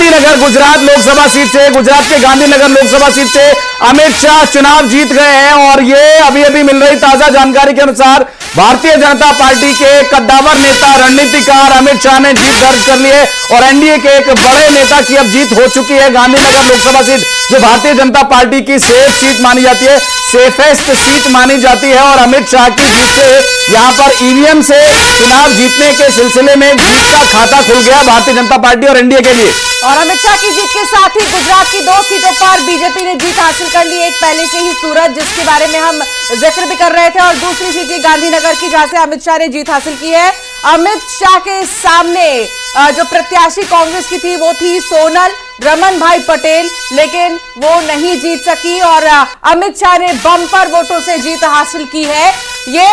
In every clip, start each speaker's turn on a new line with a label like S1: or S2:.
S1: Gandhinagar Gujarat Lok Sabha seat से, गुजरात के Gandhinagar Lok Sabha seat से अमित शाह चुनाव जीत गए हैं। और ये अभी अभी मिल रही ताजा जानकारी के अनुसार भारतीय जनता पार्टी के कद्दावर नेता रणनीतिकार अमित शाह ने जीत दर्ज कर ली है और एनडीए के एक बड़े नेता की अब जीत हो चुकी है। गांधीनगर लोकसभा सीट जो भारतीय जनता पार्टी की सेफ सीट मानी जाती है, सेफेस्ट सीट मानी जाती है, और अमित शाह की जीत से यहां पर ईवीएम से चुनाव जीतने के सिलसिले में जीत का खाता खुल गया भारतीय जनता पार्टी और एनडीए के लिए।
S2: और अमित शाह की जीत के साथ ही गुजरात की 2 सीटों पर बीजेपी ने जीत हासिल कर ली। एक पहले से ही सूरत, जिसके बारे में हम जिक्र भी कर रहे थे, और दूसरी सीट ये गांधीनगर की, जहां से अमित शाह ने जीत हासिल की है। अमित शाह के सामने जो प्रत्याशी कांग्रेस की थी वो थी सोनल रमन भाई पटेल, लेकिन वो नहीं जीत सकी और अमित शाह ने बम्पर वोटों से जीत हासिल की है। ये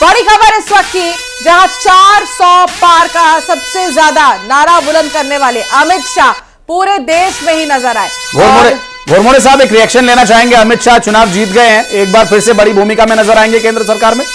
S2: बड़ी खबर इस वक्त की, जहां 400 पार का सबसे ज्यादा नारा बुलंद करने वाले अमित शाह पूरे देश में ही नजर आए।
S1: घोरमोड़े साहब एक रिएक्शन लेना चाहेंगे। अमित शाह चुनाव जीत गए हैं, एक बार फिर से बड़ी भूमिका में नजर आएंगे केंद्र सरकार में।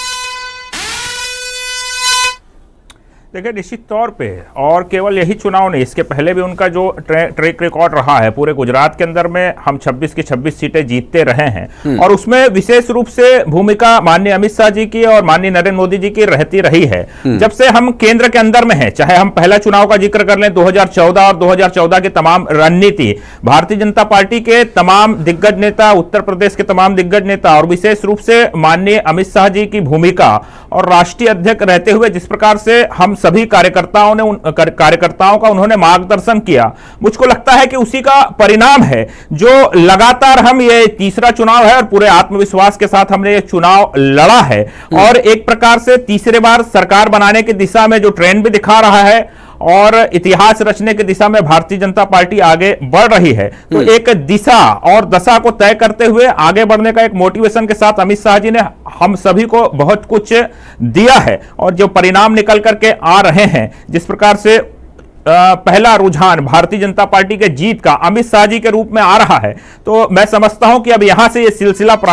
S3: देखिए, निश्चित तौर पे, और केवल यही चुनाव नहीं, इसके पहले भी उनका जो ट्रैक रिकॉर्ड रहा है पूरे गुजरात के अंदर में, हम 26 की 26 सीटें जीतते रहे हैं और उसमें विशेष रूप से भूमिका माननीय अमित शाह जी की और माननीय नरेंद्र मोदी जी की रहती रही है। जब से हम केंद्र के अंदर में हैं, चाहे हम पहला चुनाव का जिक्र कर लें 2014 और 2014 की तमाम रणनीति, भारतीय जनता पार्टी के तमाम दिग्गज नेता, उत्तर प्रदेश के तमाम दिग्गज नेता और विशेष रूप से माननीय अमित शाह जी की भूमिका और राष्ट्रीय अध्यक्ष रहते हुए जिस प्रकार से हम सभी कार्यकर्ताओं का उन्होंने मार्गदर्शन किया, मुझको लगता है कि उसी का परिणाम है जो लगातार हम, ये तीसरा चुनाव है और पूरे आत्मविश्वास के साथ हमने ये चुनाव लड़ा है और एक प्रकार से तीसरे बार सरकार बनाने की दिशा में जो ट्रेंड भी दिखा रहा है और इतिहास रचने की दिशा में भारतीय जनता पार्टी आगे बढ़ रही है। तो एक दिशा और दशा को तय करते हुए आगे बढ़ने का एक मोटिवेशन के साथ अमित शाह जी ने हम सभी को बहुत कुछ दिया है और जो परिणाम निकल करके आ रहे हैं, जिस प्रकार से पहला रुझान भारतीय जनता पार्टी के जीत का अमित शाह जी के रूप में आ रहा है, तो मैं समझता हूं कि अब यहां से यह सिलसिला